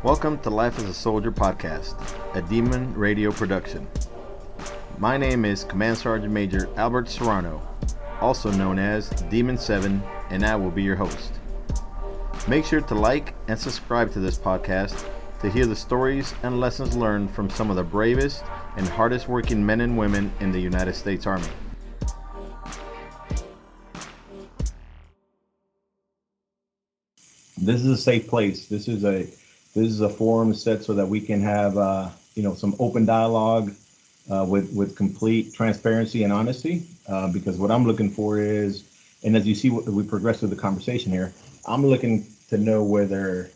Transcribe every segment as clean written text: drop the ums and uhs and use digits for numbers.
Welcome to Life as a Soldier podcast, a Demon Radio production. My name is Command Sgt. Major Albert Serrano, also known as Demon 7, and I will be your host. Make sure to like and subscribe to this podcast to hear the stories and lessons learned from some of the bravest and hardest working men and women in the United States Army. This is a safe place. This is a forum set so that we can have some open dialogue with complete transparency and honesty. Because what I'm looking for is, and as you see, we progress through the conversation here, I'm looking to know whether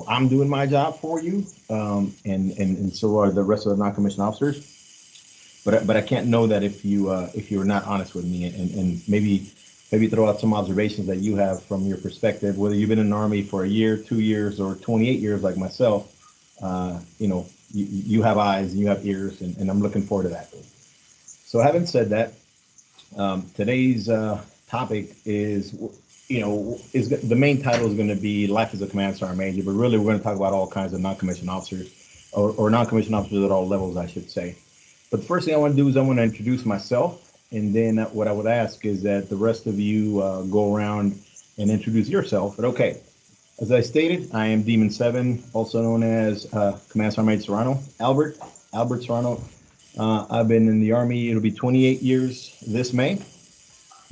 I'm doing my job for you, and so are the rest of the non-commissioned officers. But I can't know that if you're not honest with me, and maybe throw out some observations that you have from your perspective, whether you've been in the Army for a year, 2 years, or 28 years like myself. You have eyes and you have ears, and I'm looking forward to that. So having said that, today's topic is the main title is going to be Life as a Command Sergeant Major, but really we're going to talk about all kinds of non-commissioned officers, or non-commissioned officers at all levels, I should say. But the first thing I want to do is I want to introduce myself. And then what I would ask is that the rest of you go around and introduce yourself. But okay, as I stated, I am Demon 7, also known as Command Sgt. Major Serrano, Albert Serrano. I've been in the Army, it'll be 28 years this May.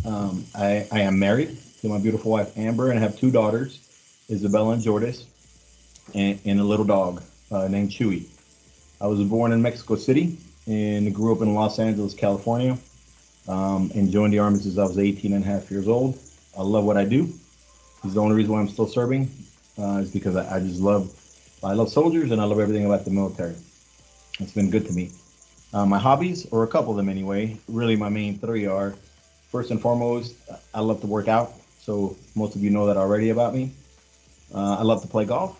I am married to my beautiful wife, Amber, and I have 2 daughters, Isabella and Jordis, and a little dog named Chewy. I was born in Mexico City and grew up in Los Angeles, California. And joined the Army since I was 18 and a half years old. I love what I do. It's the only reason why I'm still serving, is because I love soldiers and I love everything about the military. It's been good to me. My hobbies, or a couple of them anyway, really my main 3 are, first and foremost, I love to work out. So most of you know that already about me. I love to play golf.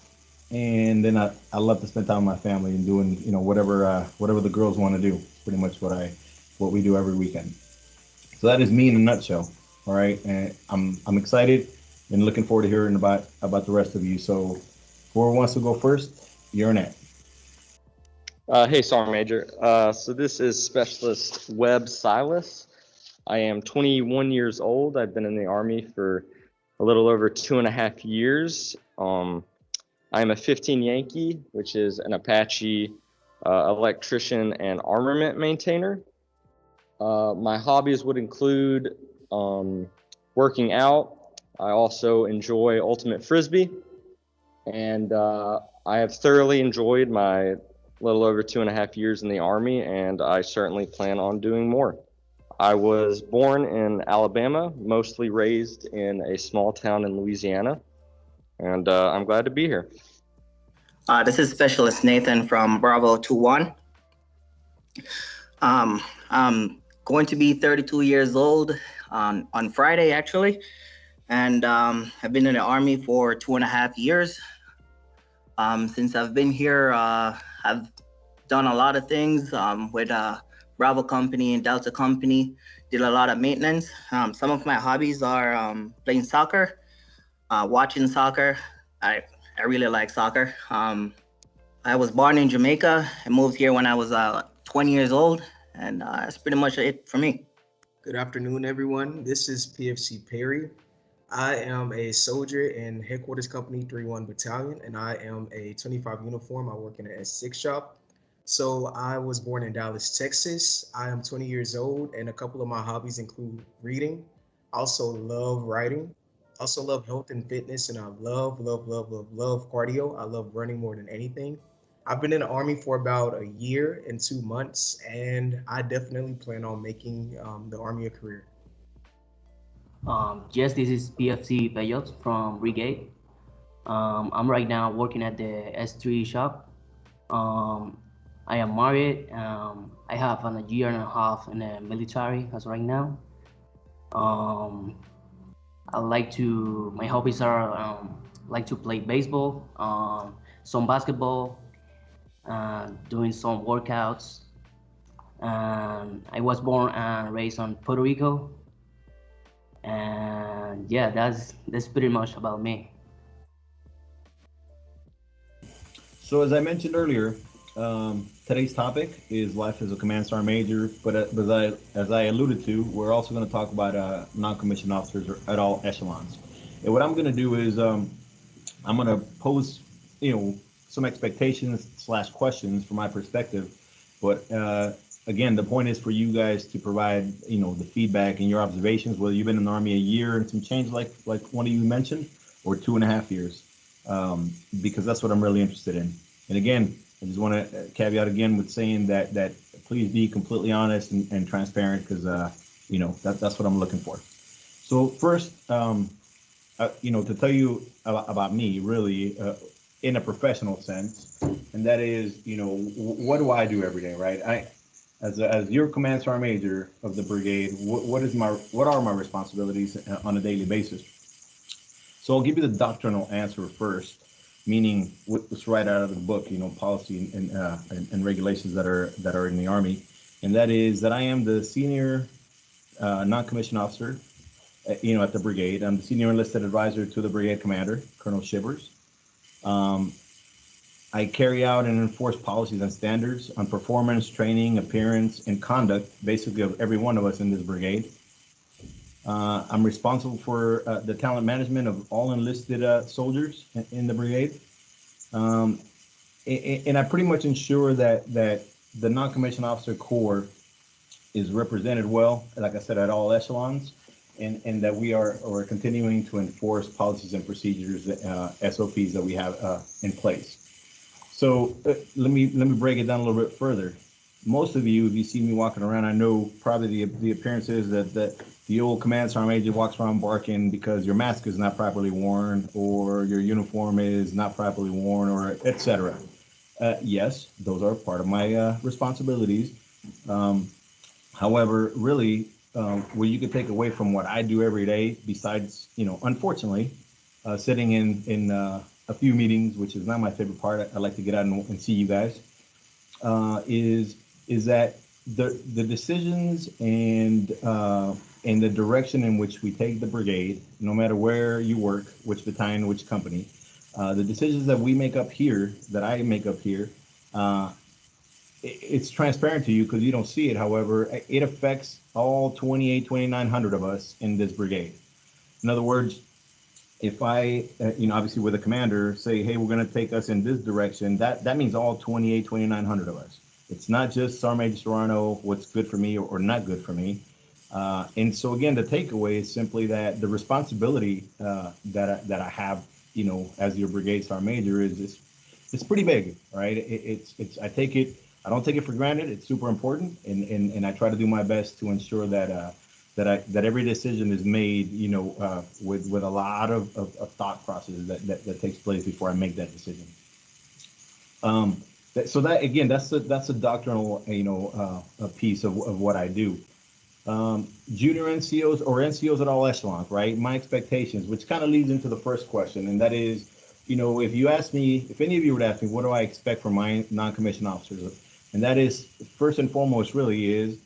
And then I love to spend time with my family and doing, whatever the girls want to do. Pretty much what we do every weekend. So that is me in a nutshell. All right, and I'm excited and looking forward to hearing about the rest of you. So whoever wants to go first, you're next. Hey, Sergeant Major. So this is Specialist Webb Silas. I am 21 years old. I've been in the Army for a little over 2.5 years. I am a 15 Yankee, which is an Apache electrician and armament maintainer. My hobbies would include working out. I also enjoy ultimate frisbee, and I have thoroughly enjoyed my little over 2.5 years in the Army, and I certainly plan on doing more. I was born in Alabama, mostly raised in a small town in Louisiana, and I'm glad to be here. This is Specialist Nathan from Bravo 21. I'm going to be 32 years old on Friday, actually, and I've been in the Army for 2.5 years. Since I've been here, I've done a lot of things with Bravo Company and Delta Company. Did a lot of maintenance. Some of my hobbies are playing soccer, watching soccer. I really like soccer. I was born in Jamaica. I moved here when I was 20 years old. And that's pretty much it for me. Good afternoon, everyone. This is PFC Perry. I am a soldier in Headquarters Company 31 Battalion, and I am a 25 uniform. I work in an S6 shop. So I was born in Dallas, Texas. I am 20 years old, and a couple of my hobbies include reading. I also love writing. I also love health and fitness, and I love cardio. I love running more than anything. I've been in the Army for about a year and 2 months, and I definitely plan on making the Army a career. Yes, this is PFC Peyot from Brigade. I'm right now working at the S3 shop. I am married. I have a year and a half in the military as right now. My hobbies are like to play baseball, some basketball, doing some workouts. I was born and raised on Puerto Rico, and yeah, that's pretty much about me. So as I mentioned earlier, today's topic is life as a Command Sergeant Major, but as I alluded to, we're also going to talk about non-commissioned officers at all echelons. And what I'm going to do is I'm going to pose, some expectations / questions from my perspective. But again, the point is for you guys to provide, the feedback and your observations, whether you've been in the Army a year and some change, like one of you mentioned, or 2.5 years, because that's what I'm really interested in. And again, I just want to caveat again with saying that please be completely honest and transparent, because that's what I'm looking for. So first, to tell you about me, really, in a professional sense, and that is, what do I do every day, right? As your Command Sergeant Major of the brigade, what are my responsibilities on a daily basis? So I'll give you the doctrinal answer first, meaning what's right out of the book, policy and regulations that are in the Army, and that is that I am the senior non-commissioned officer, at the brigade. I'm the senior enlisted advisor to the brigade commander, Colonel Shivers. I carry out and enforce policies and standards on performance, training, appearance, and conduct, basically of every one of us in this brigade. I'm responsible for the talent management of all enlisted soldiers in the brigade. And I pretty much ensure that the non-commissioned officer corps is represented well, like I said, at all echelons, and that we are continuing to enforce policies and procedures, SOPs that we have in place. So let me break it down a little bit further. Most of you, if you see me walking around, I know probably the appearance is that the old Command Sergeant Major walks around barking because your mask is not properly worn, or your uniform is not properly worn, or etc. Yes, those are part of my responsibilities. However, really, what you could take away from what I do every day, besides, unfortunately, sitting in a few meetings, which is not my favorite part. I like to get out and see you guys. Is that the decisions and the direction in which we take the brigade, no matter where you work, which battalion, which company, the decisions that we make up here, that I make up here, it's transparent to you because you don't see it. However, it affects all 2,900 of us in this brigade. In other words, if I, obviously with a commander, say, hey, we're going to take us in this direction, that means all 2,900 of us. It's not just Sergeant Major Serrano, what's good for me or not good for me. And so again, the takeaway is simply that the responsibility that I have, as your brigade sergeant major it's pretty big, right? I don't take it for granted. It's super important, and I try to do my best to ensure that every decision is made, with a lot of thought process that takes place before I make that decision. So that again, that's a doctrinal, a piece of what I do. Junior NCOs or NCOs at all echelons, right? My expectations, which kind of leads into the first question, and that is, if any of you would ask me, what do I expect from my non-commissioned officers? And that is, first and foremost, really is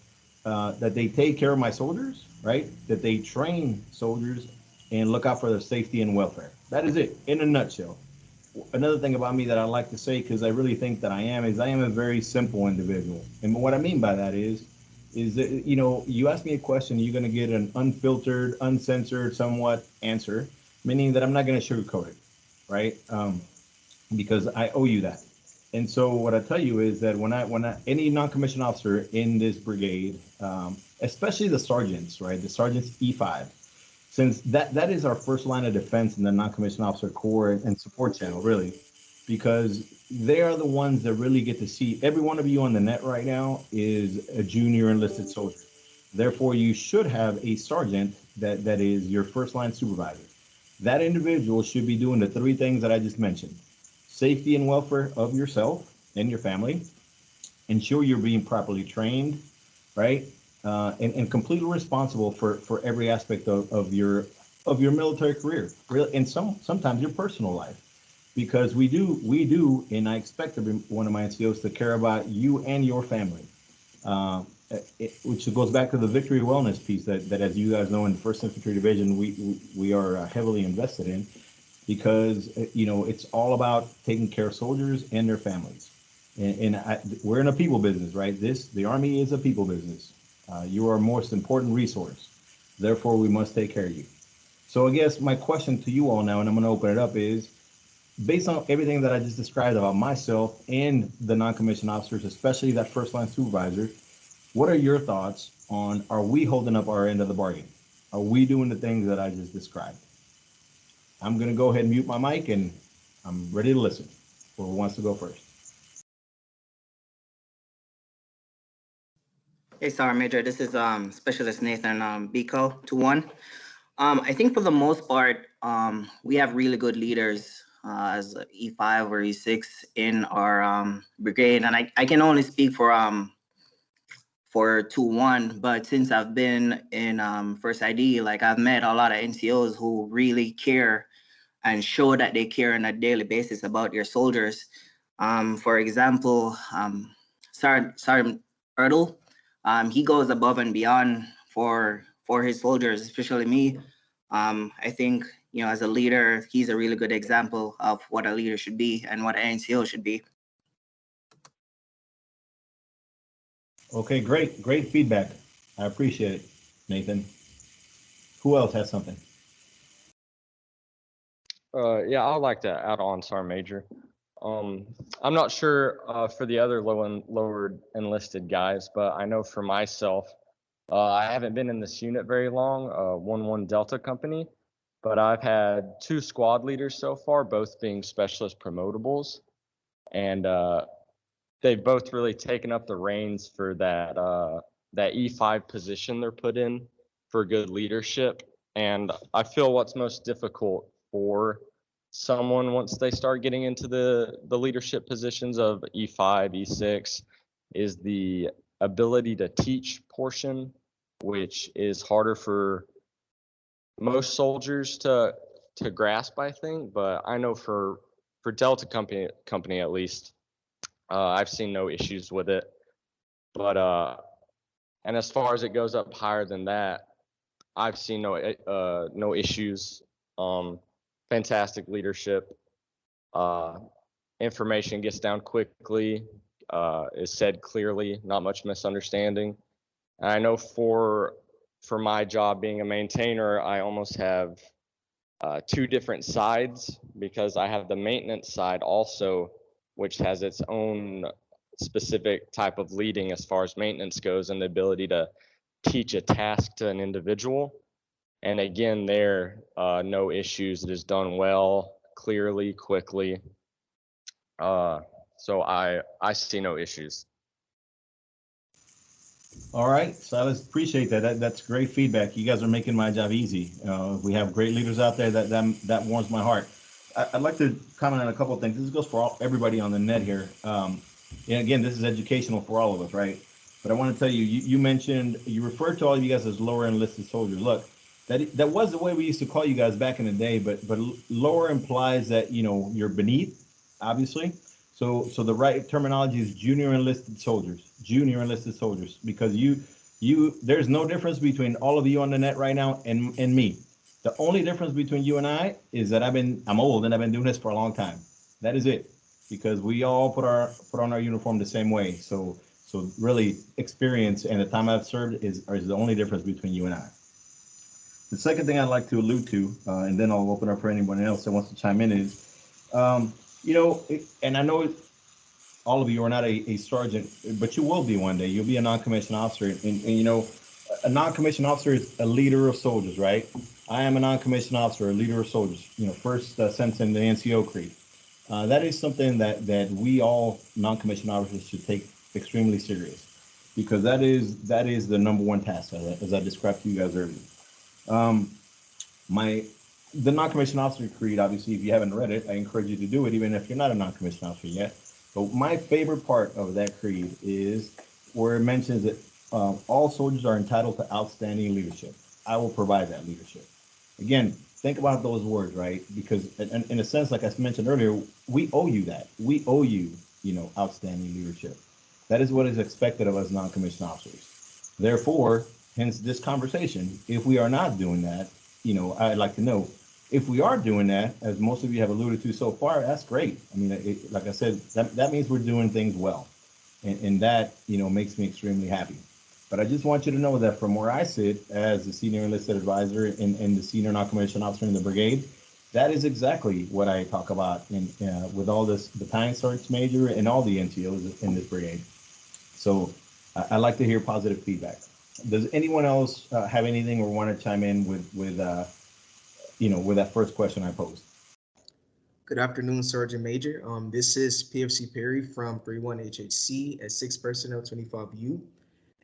that they take care of my soldiers, right? That they train soldiers and look out for their safety and welfare. That is it, in a nutshell. Another thing about me that I like to say, because I really think that I am a very simple individual. And what I mean by that is that, you ask me a question, you're going to get an unfiltered, uncensored, somewhat answer, meaning that I'm not going to sugarcoat it, right? Because I owe you that. And so what I tell you is that when any non-commissioned officer in this brigade, especially the sergeants, right? The sergeants E5, since that is our first line of defense in the non-commissioned officer corps and support channel, really, because they are the ones that really get to see. Every one of you on the net right now is a junior enlisted soldier. Therefore, you should have a sergeant that is your first line supervisor. That individual should be doing the three things that I just mentioned: safety and welfare of yourself and your family, ensure you're being properly trained, right? And completely responsible for every aspect of your military career, and sometimes your personal life, because we do, and I expect every one of my NCOs to care about you and your family, which goes back to the victory wellness piece that as you guys know, in the 1st Infantry Division, we are heavily invested in. because it's all about taking care of soldiers and their families. We're in a people business, right? The Army is a people business. You are our most important resource. Therefore, we must take care of you. So I guess my question to you all now, and I'm going to open it up, is based on everything that I just described about myself and the non-commissioned officers, especially that first line supervisor, what are your thoughts on, are we holding up our end of the bargain? Are we doing the things that I just described? I'm going to go ahead and mute my mic, and I'm ready to listen. Whoever wants to go first. Hey, Sergeant Major, this is Specialist Nathan Biko, 2-1. I think for the most part, we have really good leaders as E5 or E6 in our brigade, and I can only speak for 2-1, but since I've been in First ID, like I've met a lot of NCOs who really care and show that they care on a daily basis about their soldiers. For example, Sergeant Erdl, he goes above and beyond for his soldiers, especially me. I think, as a leader, he's a really good example of what a leader should be and what an NCO should be. Okay, great feedback. I appreciate it, Nathan. Who else has something? Yeah, I'd like to add on, Sergeant Major. I'm not sure for the other lower enlisted guys, but I know for myself, I haven't been in this unit very long, 1-1 Delta Company, but I've had 2 squad leaders so far, both being specialist promotables, and they've both really taken up the reins for that E5 position they're put in for good leadership. And I feel what's most difficult for someone once they start getting into the leadership positions of E5, E6 is the ability to teach portion, which is harder for most soldiers to grasp, I think. But I know for Delta company at least, I've seen no issues with it. But and as far as it goes up higher than that, I've seen no issues. Fantastic leadership. Information gets down quickly, is said clearly, not much misunderstanding. And I know for my job being a maintainer, I almost have 2 different sides, because I have the maintenance side also, which has its own specific type of leading as far as maintenance goes, and the ability to teach a task to an individual. And again, there, no issues. It is done well, clearly, quickly. So I see no issues. All right, Silas, appreciate that. That's great feedback. You guys are making my job easy. We have great leaders out there. That warms my heart. I'd like to comment on a couple of things. This goes for everybody on the net here. And again, this is educational for all of us, right? But I want to tell you, you mentioned, you referred to all of you guys as lower enlisted soldiers. Look, that was the way we used to call you guys back in the day, but lower implies that, you're beneath, obviously. So the right terminology is junior enlisted soldiers, because there's no difference between all of you on the net right now and me. The only difference between you and I is that I'm old and I've been doing this for a long time. That is it, because we all put on our uniform the same way. So really, experience and the time I've served is the only difference between you and I. The second thing I'd like to allude to, and then I'll open up for anyone else that wants to chime in, is, and I know all of you are not a sergeant, but you will be one day. You'll be a non-commissioned officer, and a non-commissioned officer is a leader of soldiers, right? I am a non-commissioned officer, a leader of soldiers. First sentence in the NCO creed. That is something that we all non-commissioned officers should take extremely serious, because that is the number one task, as I described to you guys earlier. The non-commissioned officer creed, obviously, if you haven't read it, I encourage you to do it, even if you're not a non-commissioned officer yet. But my favorite part of that creed is where it mentions that all soldiers are entitled to outstanding leadership. I will provide that leadership. Again, think about those words, right? Because in a sense, like I mentioned earlier, we owe you that. We owe you, outstanding leadership. That is what is expected of us non-commissioned officers. Therefore, hence this conversation, if we are not doing that, I'd like to know, if we are doing that, as most of you have alluded to so far, that's great. I mean, like I said, that means we're doing things well. And that, makes me extremely happy. But I just want you to know that from where I sit as the Senior Enlisted Advisor and the Senior Non-Commissioned Officer in the brigade, that is exactly what I talk about with all this Battalion Sergeant Major and all the NCOs in this brigade. So I like to hear positive feedback. Does anyone else have anything or want to chime in with that first question I posed? Good afternoon, Sergeant Major. This is PFC Perry from 31 HHC at 6 Personnel 25U.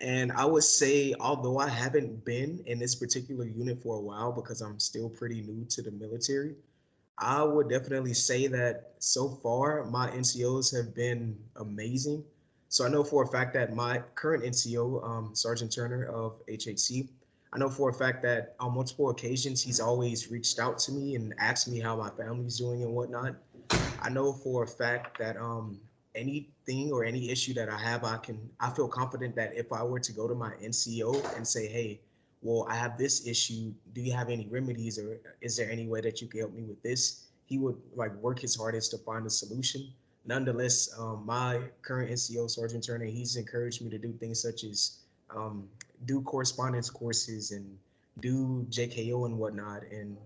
And I would say, although I haven't been in this particular unit for a while because I'm still pretty new to the military, I would definitely say that so far my NCOs have been amazing. So I know for a fact that my current NCO, Sergeant Turner of HHC, I know for a fact that on multiple occasions, he's always reached out to me and asked me how my family's doing and whatnot. I know for a fact that anything or any issue that I have, I feel confident that if I were to go to my NCO and say, hey, well, I have this issue, do you have any remedies, or is there any way that you can help me with this? He would work his hardest to find a solution. Nonetheless, my current NCO, Sergeant Turner, he's encouraged me to do things such as do correspondence courses and do JKO and whatnot, and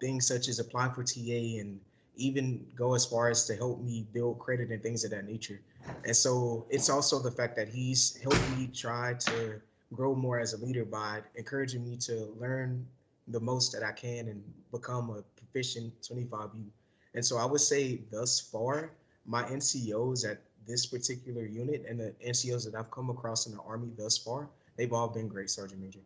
things such as apply for TA, and even go as far as to help me build credit and things of that nature. And so it's also the fact that he's helped me try to grow more as a leader by encouraging me to learn the most that I can and become a proficient 25U. And so I would say thus far, my NCOs at this particular unit and the NCOs that I've come across in the Army thus far, they've all been great, Sergeant Major.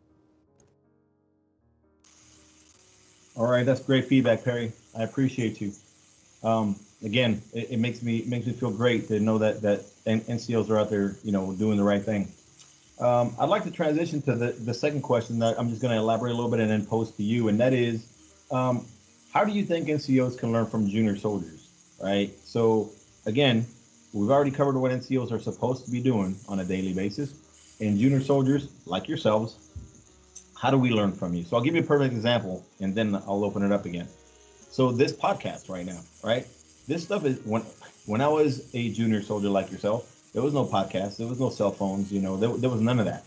All right, that's great feedback, Perry. I appreciate you. Again, it makes me feel great to know that NCOs are out there, doing the right thing. I'd like to transition to the second question that I'm just going to elaborate a little bit and then pose to you, and that is, how do you think NCOs can learn from junior soldiers, right? So again, we've already covered what NCOs are supposed to be doing on a daily basis, and junior soldiers like yourselves, how do we learn from you? So I'll give you a perfect example, and then I'll open it up again. So this podcast right now, right? This stuff is when I was a junior soldier like yourself, there was no podcast, there was no cell phones, there was none of that.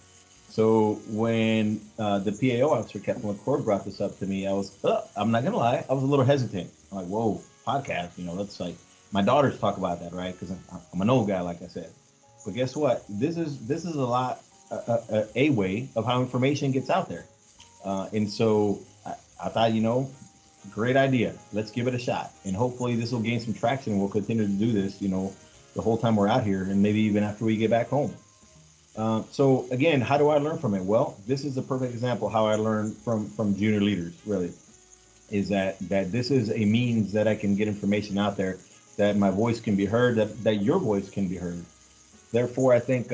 So when the PAO officer, Captain LaCour, brought this up to me, I'm not gonna lie, I was a little hesitant. I'm like, whoa, podcast, that's like, my daughters talk about that, right? Because I'm an old guy, like I said. But guess what? This is a lot, a way of how information gets out there. And so I thought, great idea. Let's give it a shot. And hopefully this will gain some traction. We'll continue to do this, the whole time we're out here, and maybe even after we get back home. So again, how do I learn from it? Well, this is a perfect example how I learned from junior leaders, really, is that this is a means that I can get information out there, that my voice can be heard, that your voice can be heard. Therefore, I think,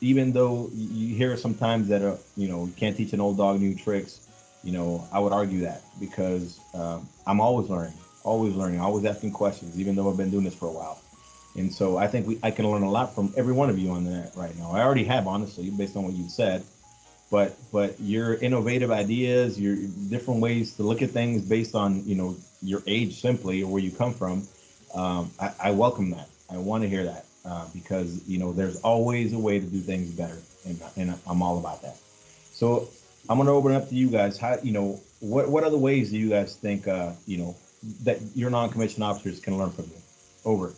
even though you hear sometimes that, you can't teach an old dog new tricks, I would argue that, because I'm always learning, always asking questions, even though I've been doing this for a while. And so I think I can learn a lot from every one of you on that right now. I already have, honestly, based on what you've said, but your innovative ideas, your different ways to look at things based on, your age simply, or where you come from, I welcome that. I want to hear that. Because there's always a way to do things better, and I'm all about that. So I'm going to open it up to you guys. How what other ways do you guys think that your non-commissioned officers can learn from you? Over.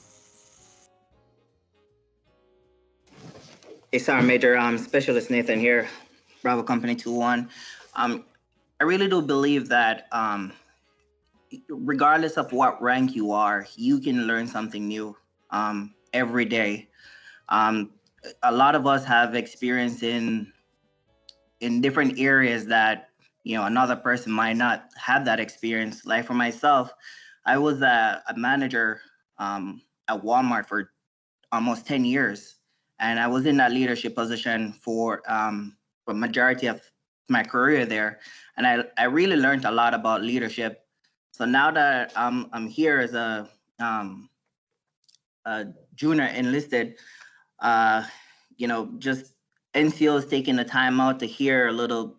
Hey, Sergeant Major, Specialist Nathan here, Bravo Company 2-1. I really do believe that regardless of what rank you are, you can learn something new. Every day. A lot of us have experience in different areas that, another person might not have that experience. Like for myself, I was a manager at Walmart for almost 10 years. And I was in that leadership position for majority of my career there. And I really learned a lot about leadership. So now that I'm here as a junior enlisted, just NCOs taking the time out to hear little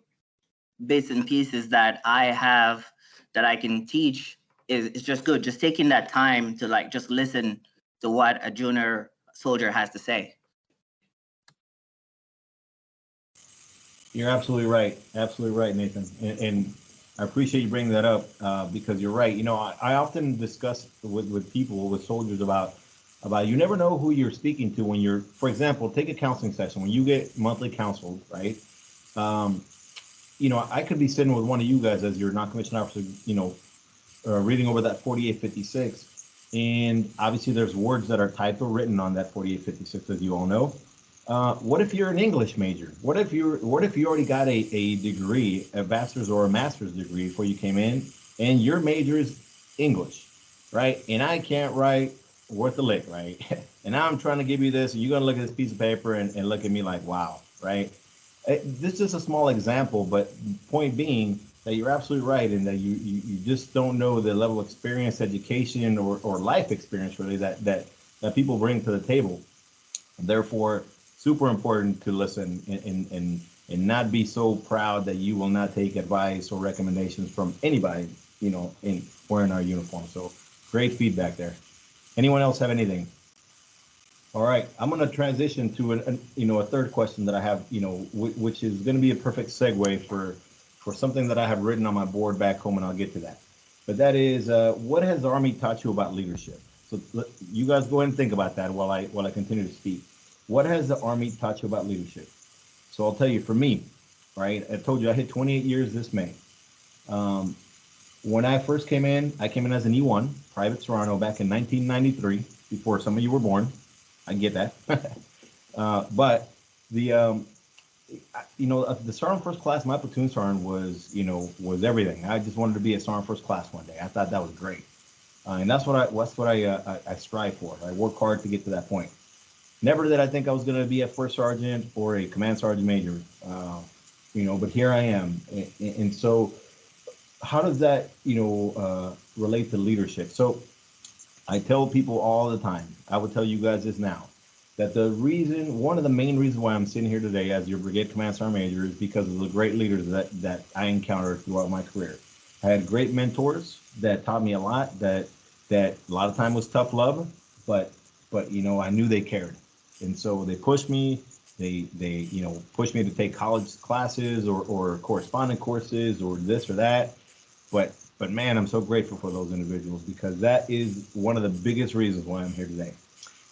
bits and pieces that I have that I can teach is just good. Just taking that time to like just listen to what a junior soldier has to say. You're absolutely right. Absolutely right, Nathan. And I appreciate you bringing that up because you're right. You know, I often discuss with people, with soldiers about you never know who you're speaking to when you're, for example, take a counseling session. When you get monthly counseled, right? You know, I could be sitting with one of you guys as your non-commissioned officer, you know, reading over that 4856. And obviously there's words that are typed or written on that 4856, as you all know. What if you're an English major? What if you already got a degree, a bachelor's or a master's degree before you came in, and your major is English, right? And I can't write worth a lick, right? And now I'm trying to give you this, and you're gonna look at this piece of paper and look at me like, wow, right? This is just a small example, but point being that you're absolutely right, and that you just don't know the level of experience, education, or life experience really that people bring to the table. Therefore, super important to listen and not be so proud that you will not take advice or recommendations from anybody, you know, in wearing our uniform. So great feedback there. Anyone else have anything? All right, I'm going to transition to a third question that I have, you know, which is going to be a perfect segue for something that I have written on my board back home, and I'll get to that. But that is, what has the Army taught you about leadership? So you guys go ahead and think about that while I continue to speak. What has the Army taught you about leadership? So I'll tell you, for me, right, I told you I hit 28 years this May. When I first came in, I came in as an E1, Private Serrano, back in 1993, before some of you were born. I get that. But the, you know, the Sergeant First Class, my platoon sergeant was everything. I just wanted to be a Sergeant First Class one day. I thought that was great. And that's what I strive for. I work hard to get to that point. Never did I think I was going to be a first sergeant or a command sergeant major, you know, but here I am. And so how does that, you know, relate to leadership? So I tell people all the time, I will tell you guys this now, that one of the main reasons why I'm sitting here today as your brigade command sergeant major is because of the great leaders that I encountered throughout my career. I had great mentors that taught me a lot, that a lot of time was tough love, but you know, I knew they cared. And so they pushed me, they you know, pushed me to take college classes or correspondence courses or this or that. But man, I'm so grateful for those individuals, because that is one of the biggest reasons why I'm here today.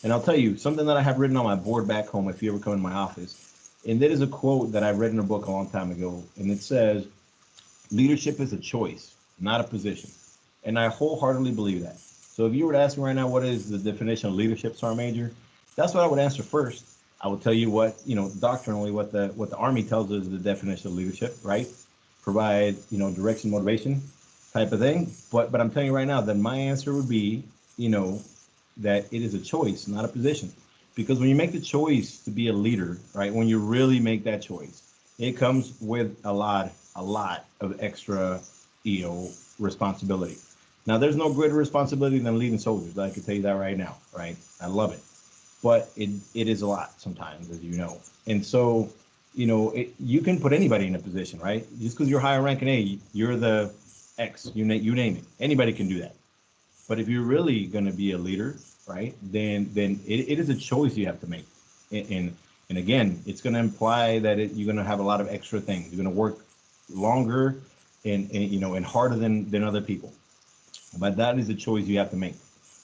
And I'll tell you something that I have written on my board back home if you ever come in my office. And that is a quote that I read in a book a long time ago. And it says, leadership is a choice, not a position. And I wholeheartedly believe that. So if you were to ask me right now, what is the definition of leadership, Sergeant Major? That's what I would answer first. I will tell you what, you know, doctrinally, what the Army tells us is the definition of leadership, right? Provide, you know, direction, motivation type of thing. But I'm telling you right now that my answer would be, you know, that it is a choice, not a position. Because when you make the choice to be a leader, right, when you really make that choice, it comes with a lot of extra, you know, responsibility. Now, there's no greater responsibility than leading soldiers. I can tell you that right now, right? I love it. But it is a lot sometimes, as you know. And so, you know, you can put anybody in a position, right? Just because you're higher rank in A, you're the X, you name it. Anybody can do that. But if you're really going to be a leader, right, then it is a choice you have to make. And again, it's going to imply that you're going to have a lot of extra things. You're going to work longer and you know, and harder than other people. But that is a choice you have to make.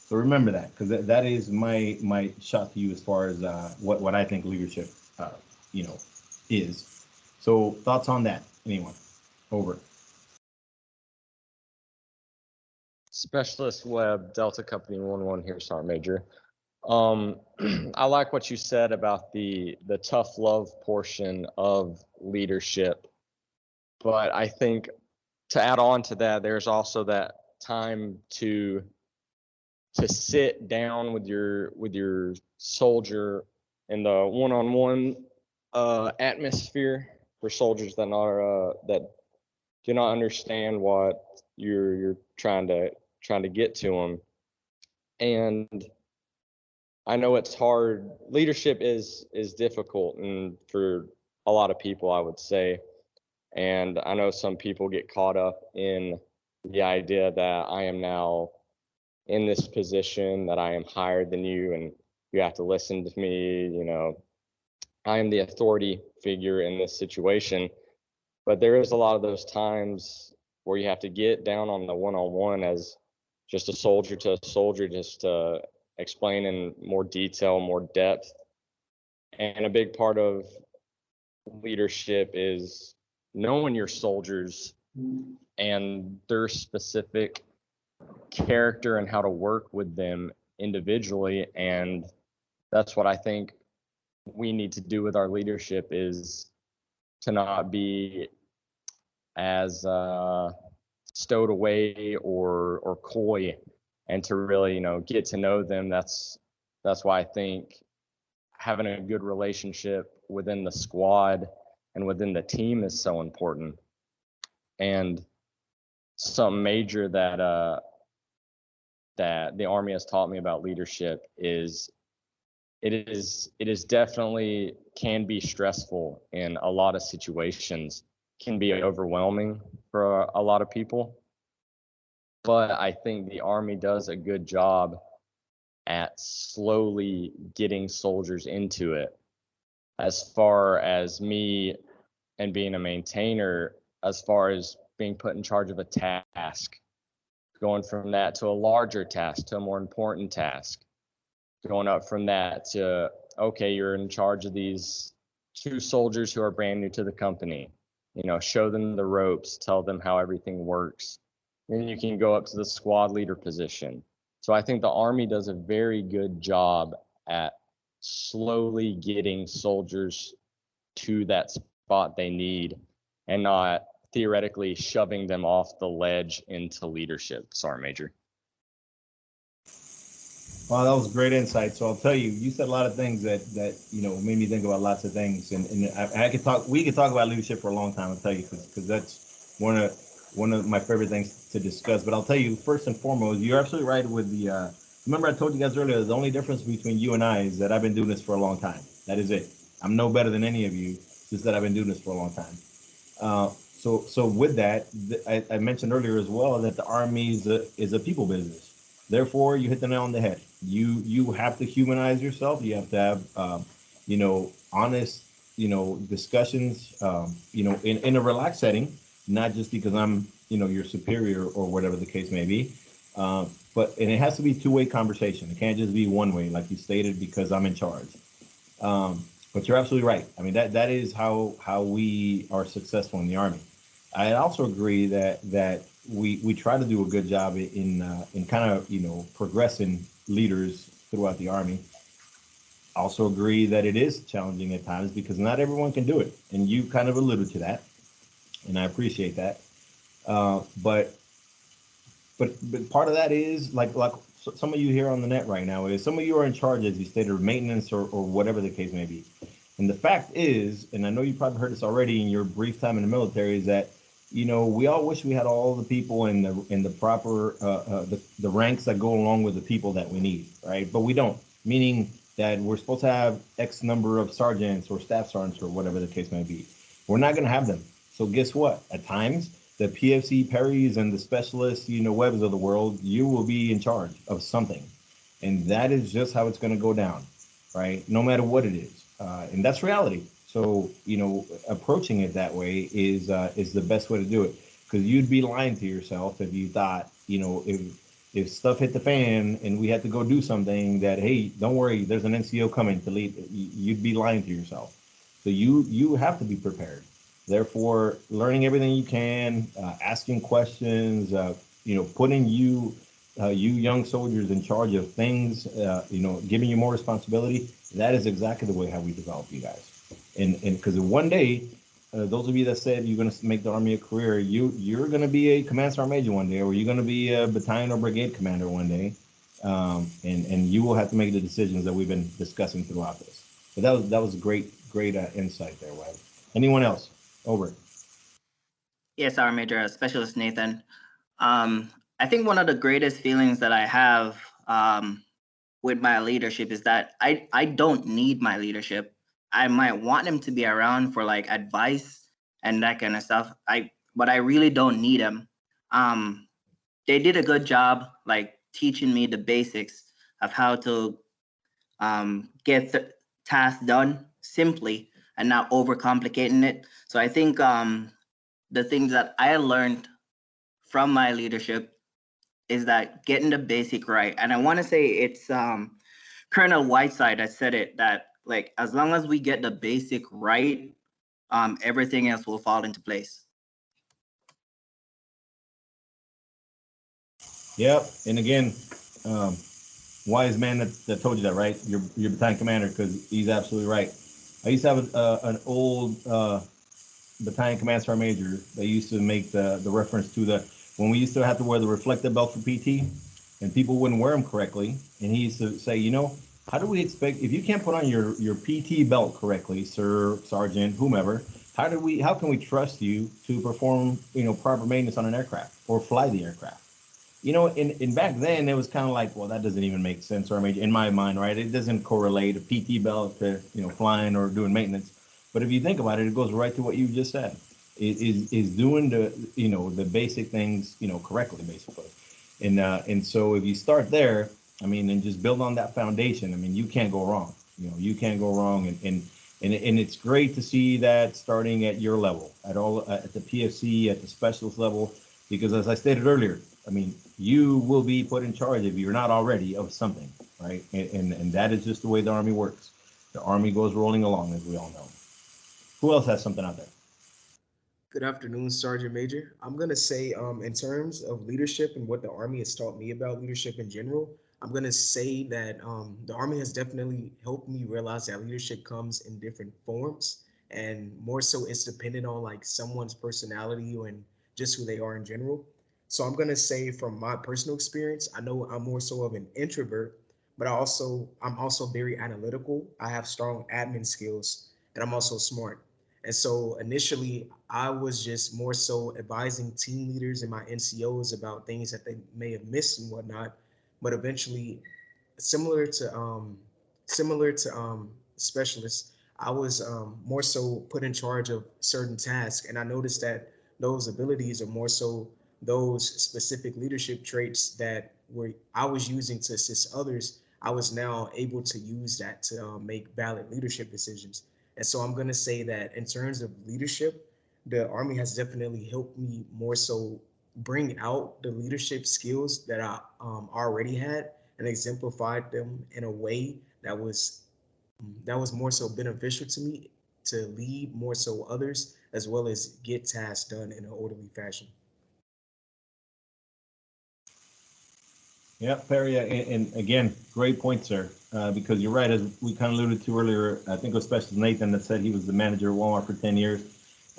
So remember that, because that is my shot to you as far as what I think leadership, you know, is. So thoughts on that? Anyone? Over. Specialist Webb, Delta Company 11 here, Sergeant Major. I like what you said about the tough love portion of leadership, but I think to add on to that, there's also that time to sit down with your soldier in the one-on-one atmosphere for soldiers that do not understand what you're trying to get to them. And I know it's hard. Leadership is difficult, and for a lot of people, I would say. And I know some people get caught up in the idea that I am now in this position, that I am higher than you and you have to listen to me, I am the authority figure in this situation. But there is a lot of those times where you have to get down on the one-on-one as just a soldier to a soldier, just to explain in more detail, more depth. And a big part of leadership is knowing your soldiers and their specific character and how to work with them individually. And that's what I think we need to do with our leadership, is to not be as stowed away or coy, and to really get to know them. That's why I think having a good relationship within the squad and within the team is so important. And something major that that the Army has taught me about leadership is it is definitely can be stressful in a lot of situations, can be overwhelming for a lot of people. But I think the Army does a good job at slowly getting soldiers into it. As far as me and being a maintainer, as far as being put in charge of a task, going from that to a larger task, to a more important task, going up from that to, okay, you're in charge of these 2 soldiers who are brand new to the company, show them the ropes, tell them how everything works. Then you can go up to the squad leader position. So I think the Army does a very good job at slowly getting soldiers to that spot they need, and not theoretically shoving them off the ledge into leadership. Sergeant Major. Well, that was great insight. So I'll tell you, you said a lot of things that made me think about lots of things, and we could talk about leadership for a long time. I'll tell you, because that's one of my favorite things to discuss. But I'll tell you, first and foremost, you're absolutely right with the. Remember, I told you guys earlier, the only difference between you and I is that I've been doing this for a long time. That is it. I'm no better than any of you, just that I've been doing this for a long time. So with that, I mentioned earlier as well that the Army is a people business. Therefore, you hit the nail on the head. You have to humanize yourself. You have to have honest discussions in a relaxed setting, not just because I'm your superior or whatever the case may be. And it has to be two-way conversation. It can't just be one way, like you stated, because I'm in charge. But you're absolutely right. I mean, that is how we are successful in the Army. I also agree that we try to do a good job in kind of progressing leaders throughout the Army. I also agree that it is challenging at times because not everyone can do it, and you kind of alluded to that, and I appreciate that. But part of that is like some of you here on the net right now is some of you are in charge, as you stated, of maintenance or whatever the case may be. And the fact is, and I know you probably heard this already in your brief time in the military, is that we all wish we had all the people in the proper the ranks that go along with the people that we need, right? But we don't. Meaning that we're supposed to have X number of sergeants or staff sergeants or whatever the case may be. We're not going to have them. So guess what? At times, the PFC Perrys and the specialists, Webbs of the world, you will be in charge of something, and that is just how it's going to go down, right? No matter what it is, and that's reality. So approaching it that way is the best way to do it, because you'd be lying to yourself if you thought if stuff hit the fan and we had to go do something that, hey, don't worry, there's an NCO coming to lead. You'd be lying to yourself. So you have to be prepared. Therefore, learning everything you can, asking questions, putting you young soldiers in charge of things, giving you more responsibility. That is exactly the way how we develop you guys. And because one day, those of you that said you're going to make the Army a career, you're going to be a Command Sgt Major one day, or you're going to be a battalion or brigade commander one day, and you will have to make the decisions that we've been discussing throughout this. But that was great insight there, Webb. Anyone else? Over. Yes, our Major, Specialist Nathan. I think one of the greatest feelings that I have with my leadership is that I don't need my leadership. I might want him to be around for like advice and that kind of stuff. But I really don't need him. they did a good job, like teaching me the basics of how to get the task done simply and not overcomplicating it. So I think the things that I learned from my leadership is that getting the basic right. And I want to say it's Colonel Whiteside that said it, that like as long as we get the basic right, everything else will fall into place. Yep. And again, wise man that told you that, right? Your battalion commander, because he's absolutely right. I used to have an old battalion command sergeant major that used to make the reference to when we used to have to wear the reflective belt for PT, and people wouldn't wear them correctly. And he used to say, how do we expect, if you can't put on your PT belt correctly, sir, sergeant, whomever, how can we trust you to perform, proper maintenance on an aircraft or fly the aircraft? In back then, it was kind of like, well, that doesn't even make sense, or in my mind, right? It doesn't correlate a PT belt to, flying or doing maintenance. But if you think about it, it goes right to what you just said. Is doing the basic things, correctly, basically. And so if you start there, and just build on that foundation, you can't go wrong. You can't go wrong. And it's great to see that starting at your level, at the PFC, at the specialist level, because as I stated earlier, you will be put in charge, if you're not already, of something, right? And that is just the way the Army works. The Army goes rolling along, as we all know. Who else has something out there? Good afternoon, Sergeant Major. I'm going to say in terms of leadership and what the Army has taught me about leadership in general, I'm going to say that the Army has definitely helped me realize that leadership comes in different forms, and more so it's dependent on like someone's personality and just who they are in general. So I'm going to say from my personal experience, I know I'm more so of an introvert, but I'm also very analytical. I have strong admin skills, and I'm also smart. And so initially, I was just more so advising team leaders and my NCOs about things that they may have missed and whatnot. But eventually, similar to specialists, I was more so put in charge of certain tasks, and I noticed that those abilities are more so those specific leadership traits that I was using to assist others. I was now able to use that to make valid leadership decisions. And so I'm going to say that in terms of leadership, the Army has definitely helped me more so bring out the leadership skills that I already had and exemplified them in a way that was more so beneficial to me to lead more so others, as well as get tasks done in an orderly fashion. Yeah, Perry, and again, great point, sir, because you're right, as we kind of alluded to earlier. I think it was Specialist Nathan that said he was the manager of Walmart for 10 years.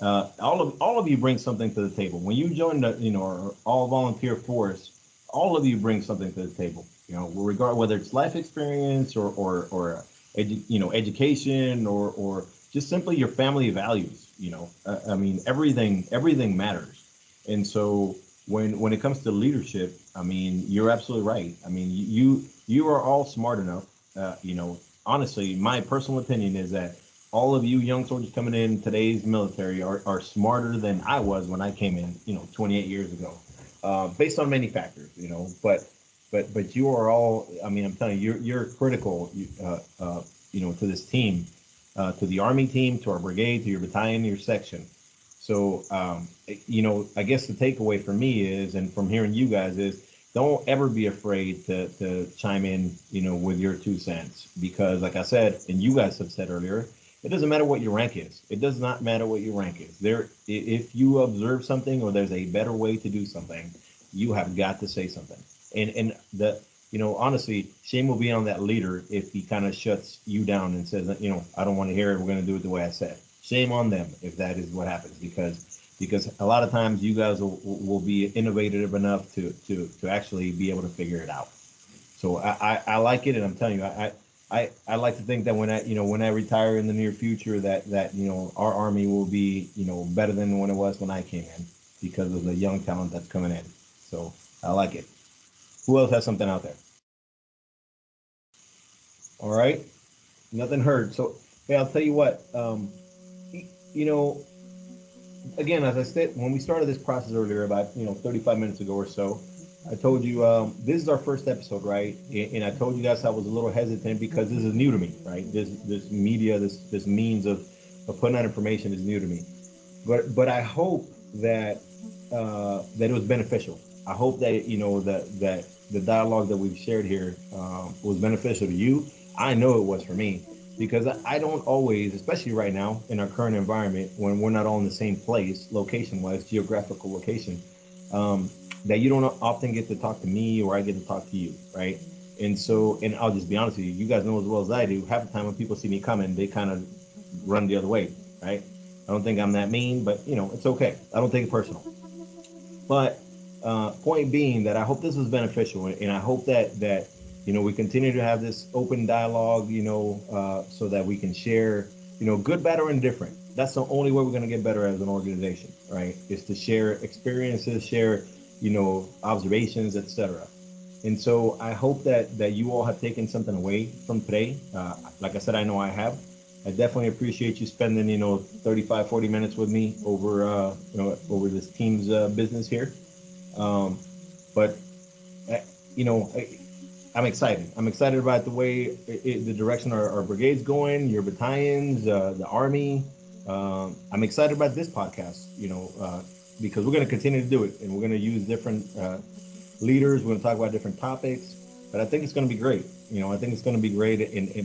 All of you bring something to the table. When you join the, our all volunteer force, all of you bring something to the table, regard whether it's life experience or education or just simply your family values, everything matters. And so when it comes to leadership, you're absolutely right. You are all smart enough. Honestly, my personal opinion is that all of you young soldiers coming in today's military are smarter than I was when I came in, 28 years ago, based on many factors, but you are all, I'm telling you, you're critical, to this team, to the Army team, to our brigade, to your battalion, your section. So, I guess the takeaway for me is, and from hearing you guys is, don't ever be afraid to chime in, with your 2 cents, because like I said, and you guys have said earlier, it doesn't matter what your rank is. It does not matter what your rank is. If you observe something or there's a better way to do something, you have got to say something. And honestly, shame will be on that leader if he kind of shuts you down and says, I don't want to hear it. We're going to do it the way I said. Shame on them if that is what happens, because a lot of times you guys will be innovative enough to actually be able to figure it out. So I like it, and I'm telling you, I like to think that when I retire in the near future, that our Army will be better than when it was when I came in, because of the young talent that's coming in. So I like it. Who else has something out there? All right, nothing heard. So hey, I'll tell you what. Again, as I said, when we started this process earlier, about 35 minutes ago or so, I told you this is our first episode, right? And I told you guys I was a little hesitant because this is new to me, right? This media, this means of putting out information is new to me. But I hope that that it was beneficial. I hope that that the dialogue that we've shared here was beneficial to you. I know it was for me because I don't always, especially right now in our current environment, when we're not all in the same place, location-wise, geographical location, um, that you don't often get to talk to me or I get to talk to you, right? And so, and I'll just be honest with you, you guys know as well as I do, half the time when people see me coming, they kind of run the other way, right? I don't think I'm that mean, but it's okay. I don't take it personal. But point being that I hope this was beneficial, and I hope that we continue to have this open dialogue, so that we can share, good, bad, or indifferent. That's the only way we're going to get better as an organization, right? Is to share experiences, share, observations, etc. And so I hope that you all have taken something away from today. Like I said, I know I have. I definitely appreciate you spending, 35, 40 minutes with me over this team's business here. But, uh, you know, I, I'm excited. I'm excited about the way the direction our brigade's going, your battalions, the Army. I'm excited about this podcast, because we're going to continue to do it, and we're going to use different leaders. We're going to talk about different topics, but I think it's going to be great. I think it's going to be great,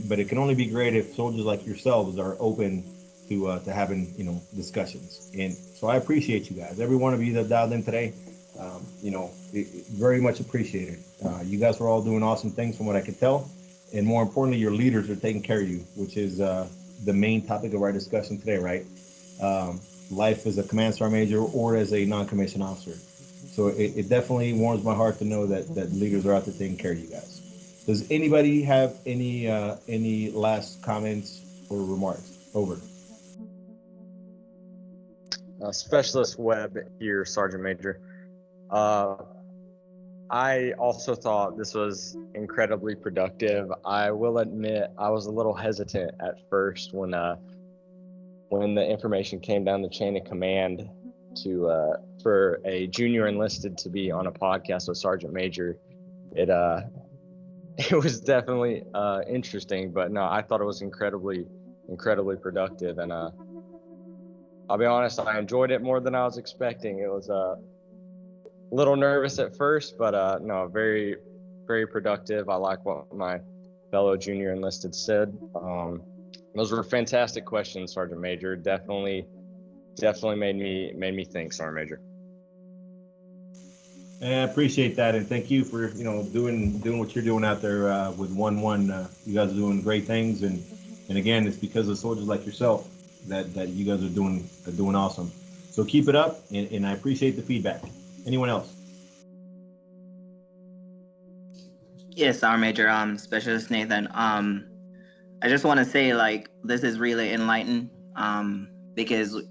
but it can only be great if soldiers like yourselves are open to having discussions. And so I appreciate you guys, every one of you that dialed in today. Very much appreciated. You guys are all doing awesome things from what I could tell, and more importantly, your leaders are taking care of you, which is the main topic of our discussion today, right? Life as a Command Sgt Major or as a non-commissioned officer. So it definitely warms my heart to know that leaders are out there taking care of you guys. Does anybody have any last comments or remarks? Over. Specialist Webb here, Sergeant Major. I also thought this was incredibly productive. I will admit I was a little hesitant at first when the information came down the chain of command for a junior enlisted to be on a podcast with Sergeant Major. It was definitely interesting, but no, I thought it was incredibly productive, and I'll be honest, I enjoyed it more than I was expecting. It was a little nervous at first, but no, very, very productive. I like what my fellow junior enlisted said. Those were fantastic questions, Sergeant Major. Definitely made me think, Sergeant Major. I appreciate that, and thank you for doing what you're doing out there with 1-1. You guys are doing great things, and again, it's because of soldiers like yourself that you guys are doing awesome. So keep it up, and I appreciate the feedback. Anyone else? Yes, Sergeant Major, Specialist Nathan. I just want to say, this is really enlightening, because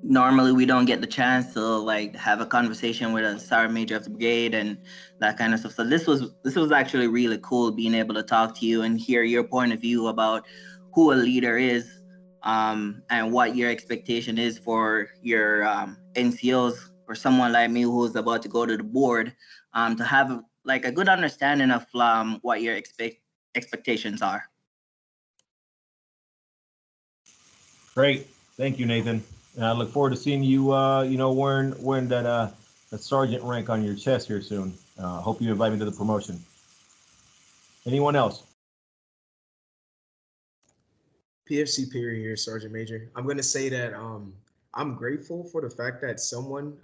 normally we don't get the chance to have a conversation with a sergeant major of the brigade and that kind of stuff. So this was actually really cool, being able to talk to you and hear your point of view about who a leader is, and what your expectation is for your NCOs, or someone like me who's about to go to the board, to have a good understanding of what your expectations are. Great, thank you, Nathan. And I look forward to seeing you, wearing that sergeant rank on your chest here soon. Hope you invite me to the promotion. Anyone else? PFC Perry here, Sergeant Major. I'm going to say that I'm grateful for the fact that someone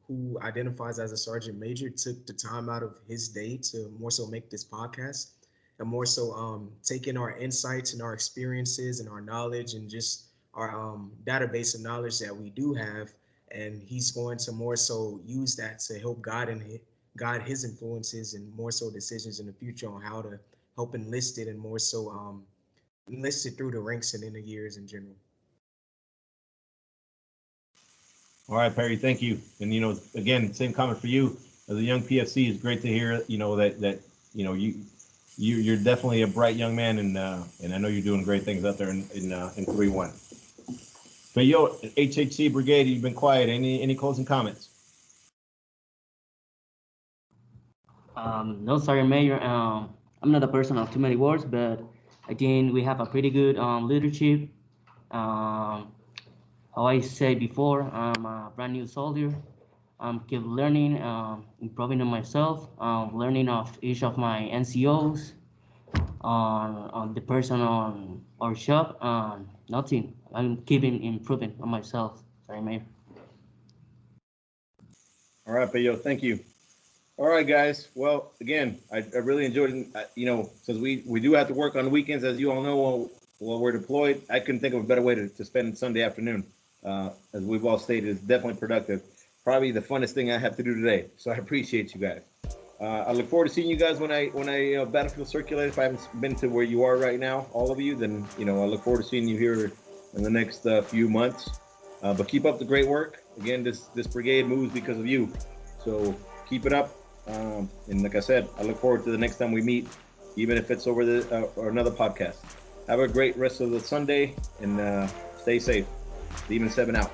who identifies as a Sergeant Major took the time out of his day to more so make this podcast, and more so taking our insights and our experiences and our knowledge and just our database of knowledge that we do have, and he's going to more so use that to help guide his influences and more so decisions in the future on how to help enlisted and more so enlisted through the ranks and in the years in general. All right, Perry, thank you. And again, same comment for you. As a young PFC, it's great to hear that you're definitely a bright young man, and I know you're doing great things out there in 3-1. But HHC Brigade, you've been quiet. Any closing comments? No, Sergeant Major. I'm not a person of too many words, but I think we have a pretty good leadership. How I said before, I'm a brand new soldier. Keep learning, improving on myself, learning of each of my NCOs, on the person on our shop. Nothing. I'm keeping improving on myself. Sorry, Mayor. All right, Pedro, thank you. All right, guys. Well, again, I really enjoyed it. Since we do have to work on weekends, as you all know, while we're deployed, I couldn't think of a better way to spend Sunday afternoon. As we've all stated, it's definitely productive. Probably the funnest thing I have to do today. So I appreciate you guys. I look forward to seeing you guys when I Battlefield Circulate. If I haven't been to where you are right now, all of you, then I look forward to seeing you here in the next few months. But keep up the great work. Again, this brigade moves because of you. So keep it up. And like I said, I look forward to the next time we meet, even if it's over or another podcast. Have a great rest of the Sunday and stay safe. Demon 7 out.